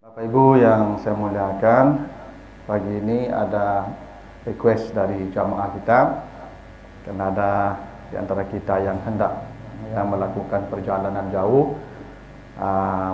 Bapak Ibu yang saya muliakan, pagi ini ada request dari jamaah kita, karena ada di antara kita yang hendak melakukan perjalanan jauh,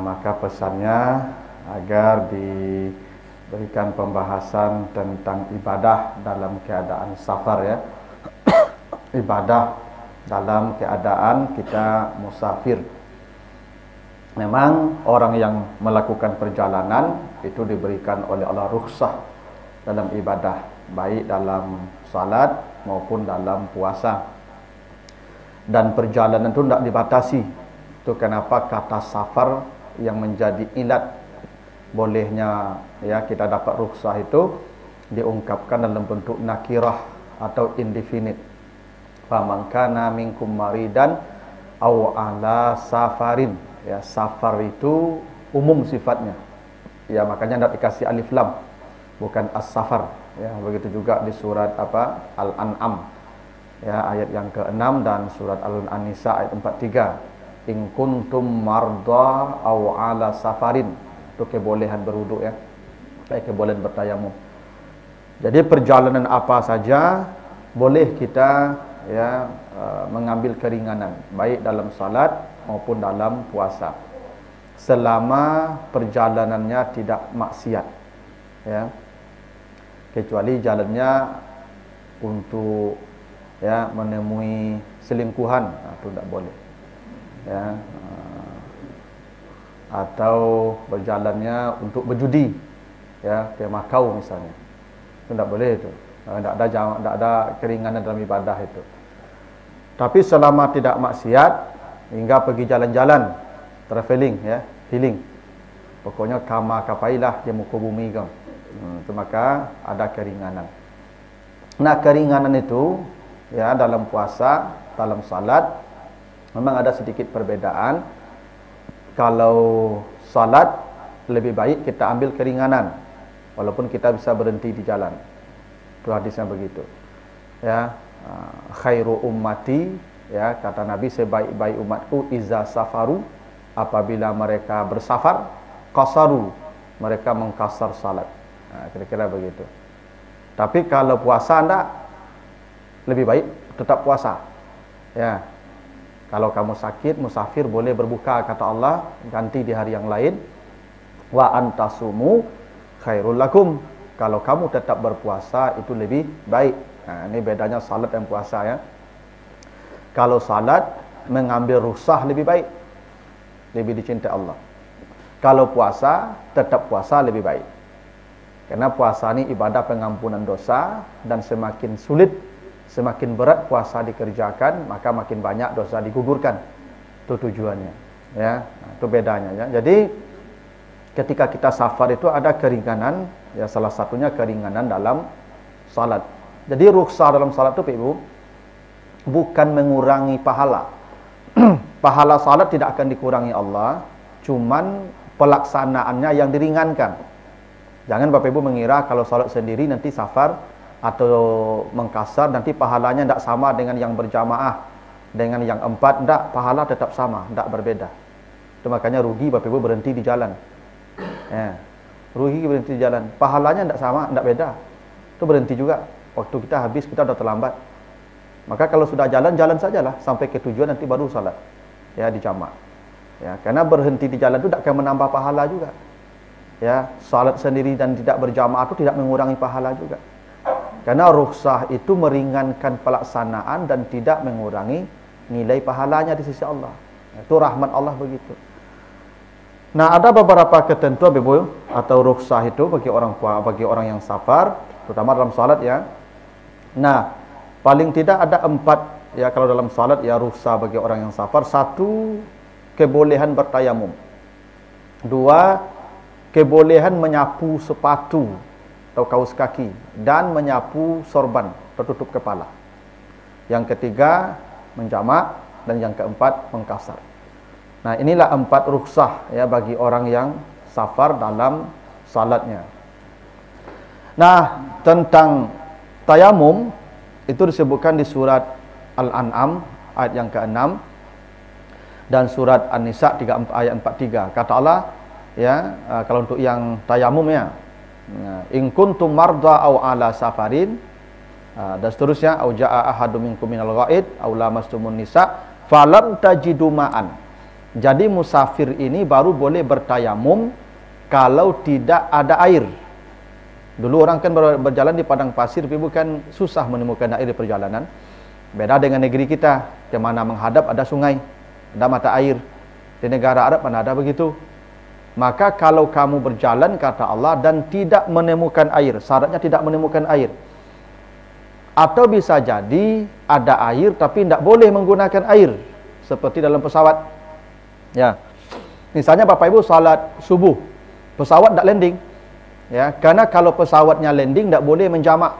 maka pesannya agar diberikan pembahasan tentang ibadah dalam keadaan safar, ya. Ibadah dalam keadaan kita musafir. Memang orang yang melakukan perjalanan itu diberikan oleh Allah rukhsah dalam ibadah, baik dalam salat maupun dalam puasa. Dan perjalanan itu tidak dibatasi. Itu kenapa kata safar yang menjadi ilat bolehnya kita dapat rukhsah itu diungkapkan dalam bentuk nakirah atau indefinite. Faman kana minkum maridan aw ala safarin. Ya, safar itu umum sifatnya. Ya, makanya tidak dikasih alif lam, bukan as-safar. Ya, begitu juga di surat Al-An'am. Ya, ayat yang ke-6 dan surat Al-An-Nisa ayat 43. In kuntum marda aw ala safarin. Itu kebolehan berwuduk, ya. Kebolehan bertayamum. Jadi perjalanan apa saja boleh kita mengambil keringanan, baik dalam salat maupun dalam puasa, selama perjalanannya tidak maksiat, ya, kecuali jalannya untuk menemui selingkuhan, itu tidak boleh, ya, atau berjalannya untuk berjudi, ya, ke Makau misalnya, itu tidak boleh, itu tidak ada keringanan dalam ibadah itu. Tapi selama tidak maksiat, hingga pergi jalan-jalan, traveling, ya, healing, pokoknya kama kapailah di muka bumi kan, itu maka ada keringanan. Nah, keringanan itu dalam puasa, dalam salat memang ada sedikit perbedaan. Kalau salat lebih baik kita ambil keringanan, walaupun kita bisa berhenti di jalan. Itu hadisnya begitu, ya. Khairu ummati, ya, kata Nabi, sebaik-baik umatku iza safaru, apabila mereka bersafar, qasaru, mereka mengkasar salat. Kira-kira begitu. Tapi kalau puasa enggak, lebih baik tetap puasa, ya. Kalau kamu sakit, musafir, boleh berbuka, kata Allah, ganti di hari yang lain. Wa antasumu khairul lakum. Kalau kamu tetap berpuasa itu lebih baik. Nah, ini bedanya salat dan puasa, ya. Kalau salat mengambil rukhsah lebih baik, lebih dicintai Allah. Kalau puasa, tetap puasa lebih baik. Karena puasa ini ibadah pengampunan dosa, dan semakin sulit, semakin berat puasa dikerjakan, maka makin banyak dosa digugurkan. Itu tujuannya, ya. Nah, itu bedanya, ya. Jadi ketika kita safar itu ada keringanan, ya, salah satunya keringanan dalam salat. Jadi rukhsah dalam salat itu, Ibu, bukan mengurangi pahala. Pahala salat tidak akan dikurangi Allah, cuman pelaksanaannya yang diringankan. Jangan Bapak Ibu mengira kalau salat sendiri nanti safar atau mengkasar nanti pahalanya tidak sama dengan yang berjamaah, dengan yang 4, tidak, pahala tetap sama, tidak berbeda. Itu makanya rugi Bapak Ibu berhenti di jalan, ya. Rugi berhenti di jalan, pahalanya tidak sama, tidak beda. Itu berhenti juga, waktu kita habis, kita sudah terlambat. Maka kalau sudah jalan, jalan sajalah sampai ke tujuan, nanti baru salat, ya, di jamaah, ya. Karena berhenti di jalan itu tidak akan menambah pahala juga, ya. Salat sendiri dan tidak berjamaah itu tidak mengurangi pahala juga, karena rukhsah itu meringankan pelaksanaan dan tidak mengurangi nilai pahalanya di sisi Allah. Itu rahmat Allah begitu. Nah, ada beberapa ketentuan, Ibu, atau rukhsah itu bagi orang yang safar, terutama dalam salat, ya. Nah, paling tidak ada 4, ya, kalau dalam salat, ya, rukhsah bagi orang yang safar. 1, kebolehan bertayamum. 2, kebolehan menyapu sepatu atau kaus kaki dan menyapu sorban, tertutup kepala. Yang ketiga, menjamak, dan yang keempat, mengkasar. Nah, inilah 4 rukhsah, ya, bagi orang yang safar dalam salatnya. Nah, tentang tayamum itu disebutkan di surat Al-An'am ayat yang ke-6 dan surat An-Nisa ayat 43. Kata Allah, Ya, kalau untuk yang tayamum ya. In kuntum marda au ala safarin, dan seterusnya, au jaa ahadum minkum minal ghaid aw lamastumun nisa falam tajidu ma'an. Jadi musafir ini baru boleh bertayamum kalau tidak ada air. Dulu orang kan berjalan di padang pasir, tapi bukan susah menemukan air di perjalanan. Beda dengan negeri kita, di mana menghadap ada sungai, ada mata air. Di negara Arab mana ada begitu. Maka kalau kamu berjalan, kata Allah, dan tidak menemukan air, syaratnya tidak menemukan air. Atau bisa jadi ada air tapi tidak boleh menggunakan air, seperti dalam pesawat. Ya, misalnya Bapak Ibu salat subuh, pesawat tidak landing. Ya, karena kalau pesawatnya landing tidak boleh menjamak.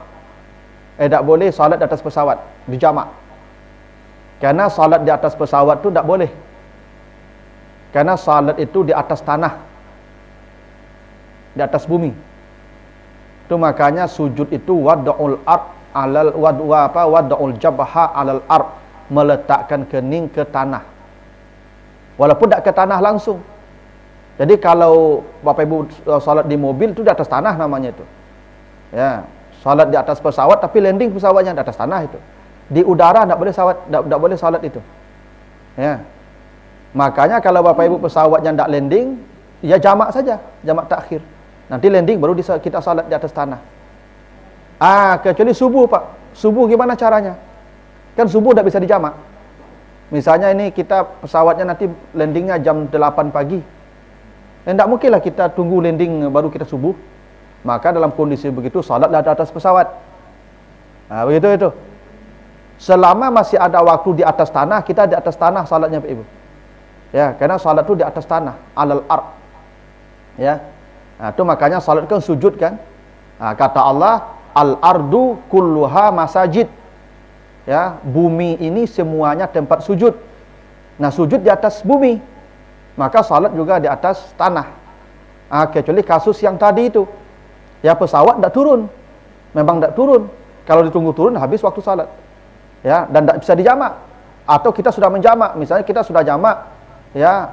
Tak boleh salat di atas pesawat, dijamak. Karena salat di atas pesawat itu tidak boleh. Karena salat itu di atas tanah, di atas bumi. Itu makanya sujud itu wad'ul ard alal wad'ul jabha alal ard, meletakkan kening ke tanah. Walaupun tidak ke tanah langsung. Jadi kalau Bapak Ibu salat di mobil itu di atas tanah namanya itu. Ya, salat di atas pesawat tapi landing pesawatnya di atas tanah itu. Di udara tidak boleh salat itu. Ya. Makanya kalau Bapak Ibu pesawatnya tidak landing, ya jamak saja, jamak takhir. Nanti landing baru kita salat di atas tanah. Kecuali subuh, Pak. Subuh gimana caranya? Kan subuh tidak bisa dijamak. Misalnya ini kita pesawatnya nanti landingnya jam 8 pagi. Tidak mungkinlah kita tunggu landing baru kita subuh. Maka dalam kondisi begitu salatlah di atas pesawat. Begitu itu. Selama masih ada waktu di atas tanah, kita di atas tanah salatnya, Pak Ibu. Ya, karena salat itu di atas tanah, alal ard. Ya. Itu makanya salat kan sujud kan? Kata Allah, al-ardu kulluha masajid. Ya, bumi ini semuanya tempat sujud. Nah, sujud di atas bumi. Maka salat juga di atas tanah. Kecuali kasus yang tadi itu. Ya, pesawat tidak turun. Memang tidak turun. Kalau ditunggu turun habis waktu salat. Ya, dan tidak bisa dijamak. Atau kita sudah menjamak, misalnya kita sudah jamak ya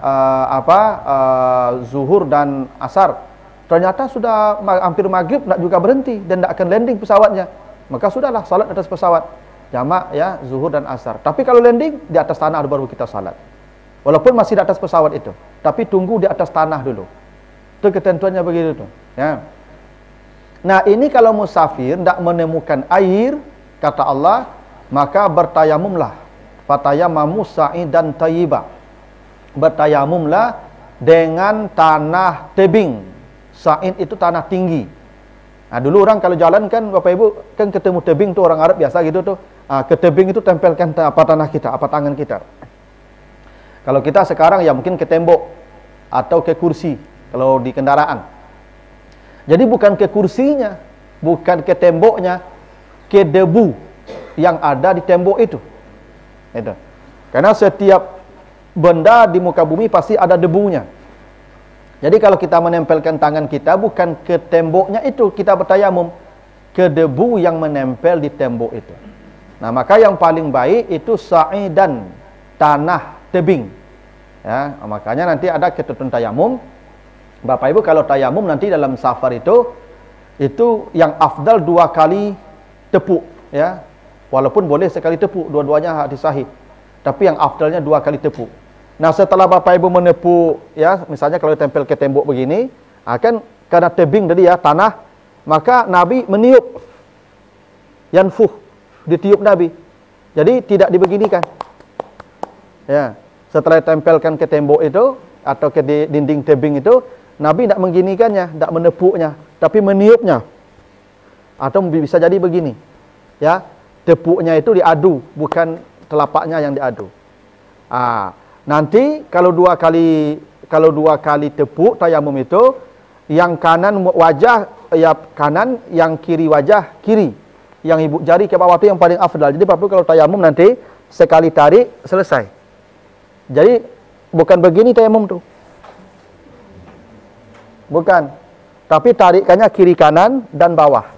zuhur dan asar. Ternyata sudah hampir maghrib, tidak juga berhenti dan tidak akan landing pesawatnya. Maka sudahlah salat atas pesawat. Jamak ya zuhur dan asar. Tapi kalau landing di atas tanah baru kita salat. Walaupun masih di atas pesawat itu, tapi tunggu di atas tanah dulu. Itu ketentuannya begitu tuh, ya. Nah, ini kalau musafir tidak menemukan air, kata Allah, maka bertayamumlah. Fatayammamu sa'idan thayyiba. Bertayamumlah dengan tanah tebing. Sa'id itu tanah tinggi. Nah, dulu orang kalau jalan kan Bapak Ibu kan ketemu tebing tuh, orang Arab biasa gitu tuh. Ke tebing itu tempelkan tanah kita, tangan kita. Kalau kita sekarang ya mungkin ke tembok atau ke kursi kalau di kendaraan. Jadi bukan ke kursinya, bukan ke temboknya, ke debu yang ada di tembok itu. Itu. Karena setiap benda di muka bumi pasti ada debunya. Jadi kalau kita menempelkan tangan kita bukan ke temboknya itu kita bertayamum, ke debu yang menempel di tembok itu. Nah, maka yang paling baik itu sa'idan, tanah tebing. Ya, makanya nanti ada ketentuan tayamum. Bapak Ibu kalau tayamum nanti dalam safar itu yang afdal 2 kali tepuk, ya. Walaupun boleh sekali tepuk, dua-duanya hadis sahih. Tapi yang afdalnya 2 kali tepuk. Nah, setelah Bapak Ibu menepuk, ya, misalnya kalau ditempel ke tembok begini, kan karena tebing tadi ya, tanah, maka Nabi meniup, yanfuh, ditiup Nabi. Jadi tidak dibeginikan. Ya, setelah ditempelkan ke tembok itu atau ke dinding tebing itu, Nabi tidak mengginikannya, tidak menepuknya, tapi meniupnya. Atau bisa jadi begini, ya, tepuknya itu diadu, bukan telapaknya yang diadu. Nanti kalau dua kali tepuk tayamum itu, yang kanan wajah ya kanan, yang kiri wajah kiri, yang ibu jari ke bawah itu yang paling afdal. Jadi Bapak kalau tayamum nanti sekali tarik selesai. Jadi bukan begini tayamum tuh, bukan, tapi tarikannya kiri kanan dan bawah.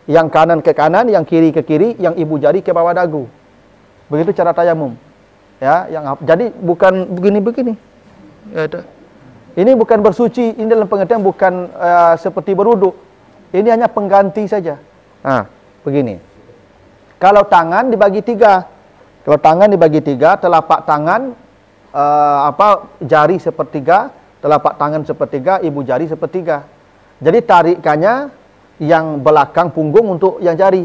Yang kanan ke kanan, yang kiri ke kiri, yang ibu jari ke bawah dagu. Begitu cara tayamum. Ya, jadi bukan begini-begini. Ya, itu. Ini bukan bersuci, ini dalam pengertian bukan seperti berwuduk. Ini hanya pengganti saja. Begini. Kalau tangan dibagi tiga. Kalau tangan dibagi tiga, telapak tangan jari sepertiga, telapak tangan sepertiga, ibu jari sepertiga. Jadi tarikannya yang belakang punggung untuk yang jari.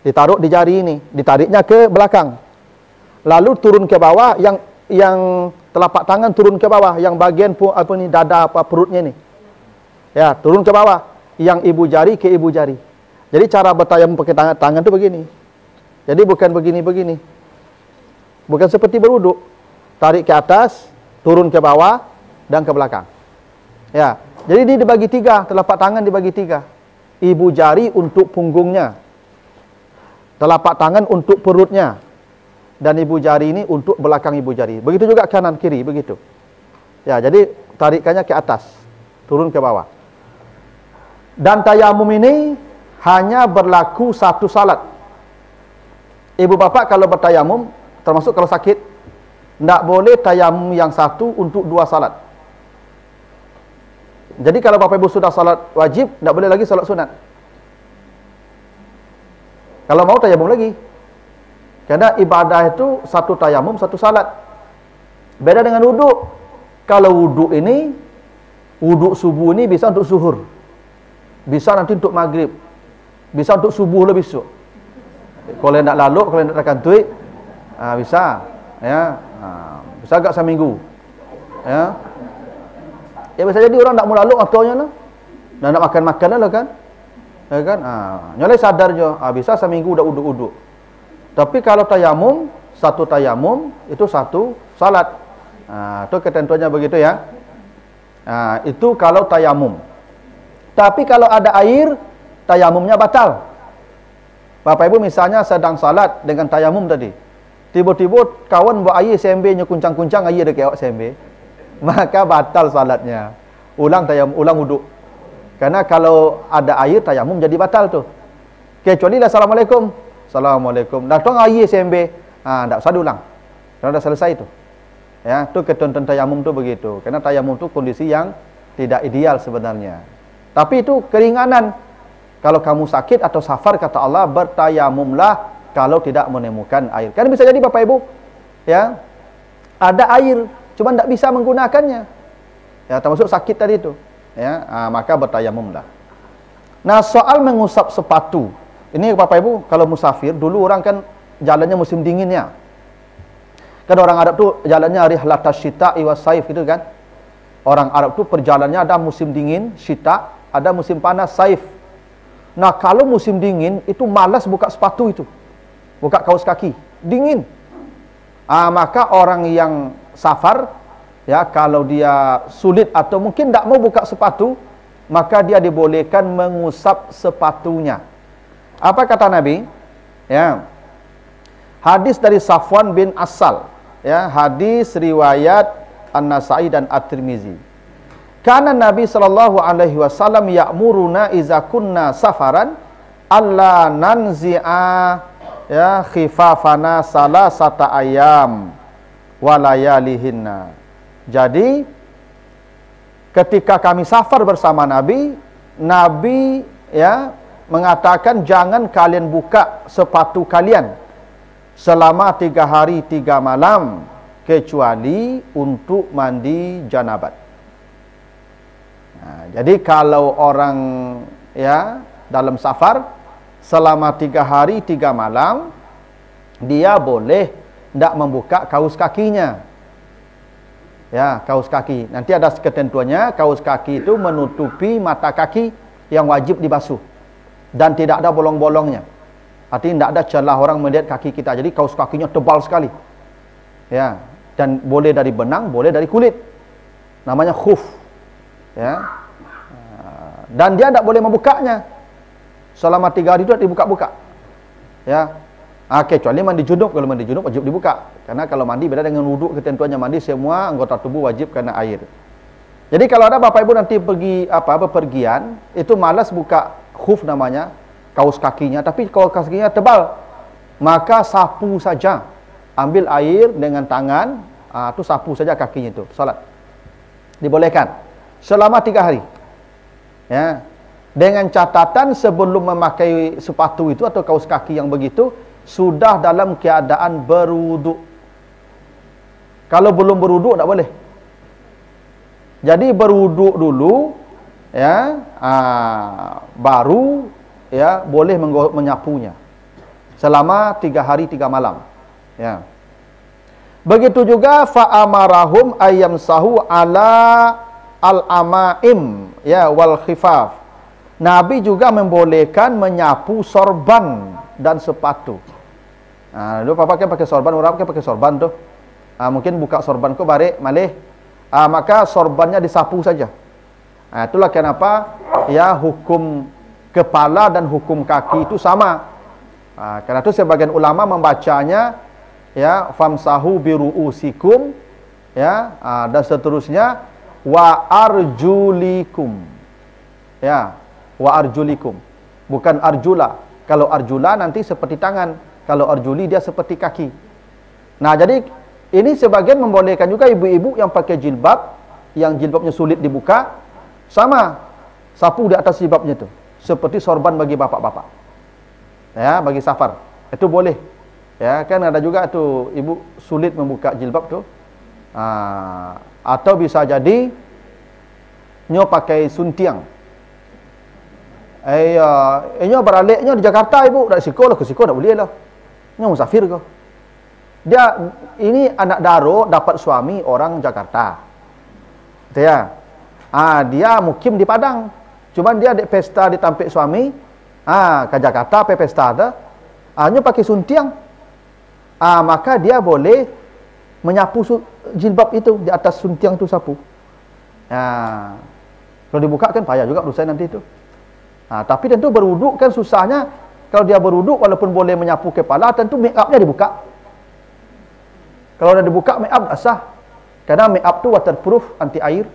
Ditaruh di jari ini, ditariknya ke belakang. Lalu turun ke bawah, yang telapak tangan turun ke bawah, yang bagian dada perutnya ini. Ya, turun ke bawah. Yang ibu jari ke ibu jari. Jadi cara bertayamum pakai tangan itu begini. Jadi bukan begini-begini. Bukan seperti berwuduk. Tarik ke atas, turun ke bawah, dan ke belakang. Ya, jadi ini dibagi tiga, telapak tangan dibagi tiga. Ibu jari untuk punggungnya. Telapak tangan untuk perutnya. Dan ibu jari ini untuk belakang ibu jari. Begitu juga kanan kiri, begitu. Ya, jadi tarikannya ke atas, turun ke bawah. Dan tayamum ini hanya berlaku satu salat. Ibu bapak kalau bertayamum, termasuk kalau sakit, tidak boleh tayamum yang satu untuk dua salat. Jadi kalau bapak ibu sudah salat wajib, tidak boleh lagi salat sunat. Kalau mau tayamum lagi. Karena ibadah itu satu tayamum, satu salat. Beda dengan wuduk. Kalau wuduk ini, wuduk subuh ini bisa untuk zuhur. Bisa nanti untuk maghrib. Bisa untuk subuh lebih besok. Kalau nak lalu, kalau nak kantui, bisa. Ya, bisa agak seminggu. Ya. Ya bisa jadi orang tak mau lalu ataunya lah. Dan nak makan-makan lah kan. Ya kan? Nyoleh sadar je. Bisa seminggu dah uduk-uduk. Tapi kalau tayamum, satu tayamum itu satu salat. Itu ketentuannya begitu ya. Itu kalau tayamum. Tapi kalau ada air, tayamumnya batal. Bapak Ibu misalnya sedang salat dengan tayamum tadi. Tiba-tiba kawan buat air sembe, kuncang-kuncang air dekat awak sembe. Maka batal salatnya. Ulang tayamum, ulang wuduk. Karena kalau ada air, tayamum jadi batal tuh. Kecuali lah Assalamualaikum. Assalamualaikum. Datang air sembe. Tak usah diulang. Karena dah selesai tu. Ya, tu ketentuan tayamum tu begitu. Karena tayamum tu kondisi yang tidak ideal sebenarnya. Tapi itu keringanan. Kalau kamu sakit atau safar, kata Allah, bertayamumlah kalau tidak menemukan air. Kan bisa jadi Bapak Ibu, ya, ada air, cuma tidak bisa menggunakannya. Ya, termasuk sakit tadi itu. Ya, maka bertayamumlah. Nah, soal mengusap sepatu. Ini Bapak Ibu, kalau musafir, dulu orang kan jalannya musim dinginnya. Kan orang Arab tu jalannya rihlatas syita'i was saif itu kan. Orang Arab tu perjalanannya ada musim dingin, syita, ada musim panas, saif. Nah, kalau musim dingin itu malas buka sepatu itu. Buka kaos kaki, dingin. Maka orang yang safar, ya, kalau dia sulit atau mungkin tidak mau buka sepatu, maka dia dibolehkan mengusap sepatunya. Apa kata Nabi? Ya. Hadis dari Safwan bin Asal, ya, hadis riwayat An-Nasa'i dan At-Tirmizi. Karena Nabi sallallahu alaihi wasallam ya'muruna iza kunna safaran alla nanzi'a ya khifafana salasata ayam walayalihinna. Jadi ketika kami safar bersama Nabi, Nabi ya mengatakan jangan kalian buka sepatu kalian selama 3 hari 3 malam kecuali untuk mandi janabat. Jadi kalau orang ya dalam safar selama 3 hari 3 malam, dia boleh tidak membuka kaus kakinya. Ya, kaus kaki. Nanti ada ketentuannya, kaus kaki itu menutupi mata kaki yang wajib dibasuh dan tidak ada bolong-bolongnya. Artinya tidak ada celah orang melihat kaki kita. Jadi kaus kakinya tebal sekali. Ya, dan boleh dari benang, boleh dari kulit. Namanya khuf. Ya. Dan dia tidak boleh membukanya. Selama 3 hari itu tidak dibuka-buka. Ya. Kecuali mandi junub. Kalau mandi junub wajib dibuka. Karena kalau mandi beda dengan wuduk, ketentuannya mandi semua anggota tubuh wajib kena air. Jadi kalau ada Bapak Ibu nanti pergi bepergian, itu malas buka khuf namanya, kaus kakinya, tapi kaus kakinya tebal. Maka sapu saja. Ambil air dengan tangan, itu sapu saja kakinya itu, salat. Dibolehkan selama 3 hari. Ya. Dengan catatan sebelum memakai sepatu itu atau kaus kaki yang begitu sudah dalam keadaan berwuduk. Kalau belum berwuduk tak boleh. Jadi berwuduk dulu, ya, baru ya boleh menyapunya selama 3 hari 3 malam. Ya. Begitu juga fa'amarahum ayyamsahu ala al-amaim ya wal khifaf. Nabi juga membolehkan menyapu sorban dan sepatu. Dulu papa kan pakai sorban, orang kan pakai sorban tuh. Mungkin buka sorban ko balik malih. Maka sorbannya disapu saja. Itulah kenapa ya hukum kepala dan hukum kaki itu sama. Karena itu sebagian ulama membacanya ya famsahu biruusikum ya dan seterusnya wa arjulikum. Ya, wa arjulikum. Bukan arjula. Kalau arjula nanti seperti tangan, kalau arjuli dia seperti kaki. Nah, jadi ini sebagian membolehkan juga ibu-ibu yang pakai jilbab, yang jilbabnya sulit dibuka, sama sapu di atas jilbabnya itu, seperti sorban bagi bapak-bapak. Ya, bagi safar. Itu boleh. Ya, kan ada juga tuh ibu sulit membuka jilbab tuh. Atau bisa jadi nyo pakai suntiang. Nyo beraliknya di Jakarta ibu, dari Siko lah ke Siko tak boleh lah. Nyo musafir kau. Dia ini anak daro dapat suami orang Jakarta. Gitu ya. Dia mukim di Padang. Cuman dia ada pesta di tampik suami. Ke Jakarta pe pesta ada. Nyo pakai suntiang. Maka dia boleh menyapu jilbab itu di atas suntiang tu sapu. Kalau dibuka kan payah juga urusan nanti itu. Tapi tentu berwuduk kan susahnya. Kalau dia berwuduk walaupun boleh menyapu kepala, tentu make up-nya dibuka. Kalau dah dibuka make up tak sah. Karena make up tu waterproof, anti air.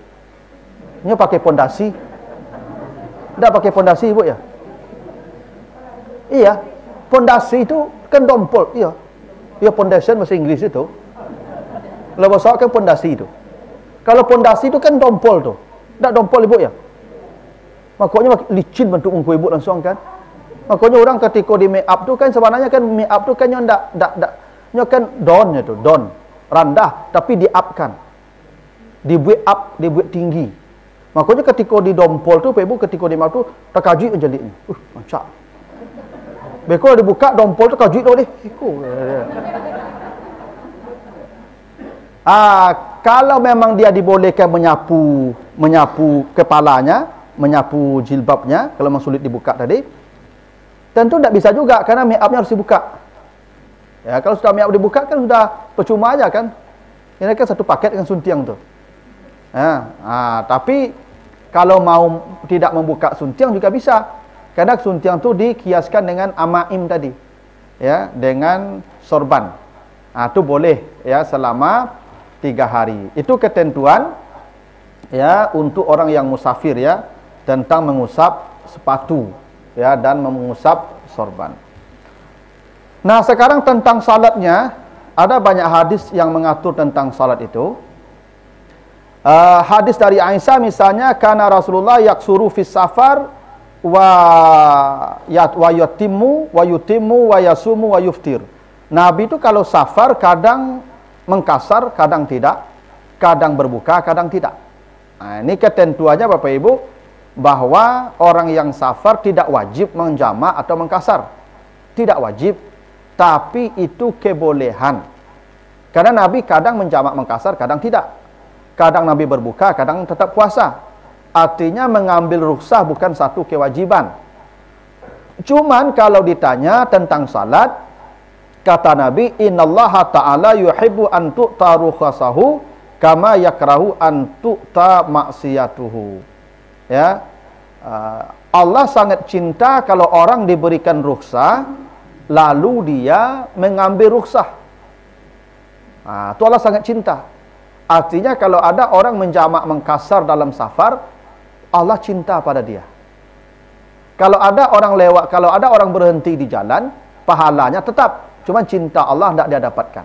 Ini pakai pondasi. Tak pakai pondasi ibu ya? Iya. Pondasi itu kan dompol, iya. Ya foundation bahasa Inggris itu. Kalau bahasa kan pondasi itu. Kalau pondasi itu kan dompol tu. Tak dompol ibu ya? Makanya licin bentuk muka ibu langsung kan. Makanya orang ketika di make up tu kan sebenarnya kan make up tu kan yang nyo kan donnya tu, don rendah tapi di-upkan. Dibuat up, dibuat tinggi. Makanya ketika di dompol tu ibu ketika di make up tu terkajut jadi ni. Macam. Beko dibuka dompol tu kajut dah deh. Kalau memang dia dibolehkan menyapu kepalanya, menyapu jilbabnya, kalau memang sulit dibuka tadi, tentu tak bisa juga karena make up-nya harus dibuka. Ya, kalau sudah make up dibuka kan sudah percuma aja kan. Ini kan satu paket dengan suntiang tu. Tapi kalau mau tidak membuka suntiang juga bisa. Karena suntiang tu dikiaskan dengan amaim tadi. Ya, dengan sorban. Itu boleh ya selama 3 hari. Itu ketentuan ya untuk orang yang musafir ya tentang mengusap sepatu ya dan mengusap sorban. Nah, sekarang tentang salatnya ada banyak hadis yang mengatur tentang salat itu. Hadis dari Aisyah misalnya kana Rasulullah yaksuru fis safar wa yutimmu wa yasumu wa yuftir. Nabi itu kalau safar kadang mengkasar, kadang tidak, kadang berbuka, kadang tidak. Ini ketentuannya Bapak Ibu bahwa orang yang safar tidak wajib menjamak atau mengkasar. Tidak wajib, tapi itu kebolehan. Karena Nabi kadang menjamak mengkasar, kadang tidak. Kadang Nabi berbuka, kadang tetap puasa. Artinya mengambil rukhsah bukan satu kewajiban. Cuman kalau ditanya tentang salat, kata Nabi, innallaha ta'ala yuhibbu an tu'ta rukhasahu kama yakrahu an tu'ta maksiyatuhu. Ya. Allah sangat cinta kalau orang diberikan rukhsah lalu dia mengambil rukhsah. Itu Allah sangat cinta. Artinya kalau ada orang menjamak mengkasar dalam safar, Allah cinta pada dia. Kalau ada orang lewat, kalau ada orang berhenti di jalan, pahalanya tetap. Cuma cinta Allah tidak dia dapatkan.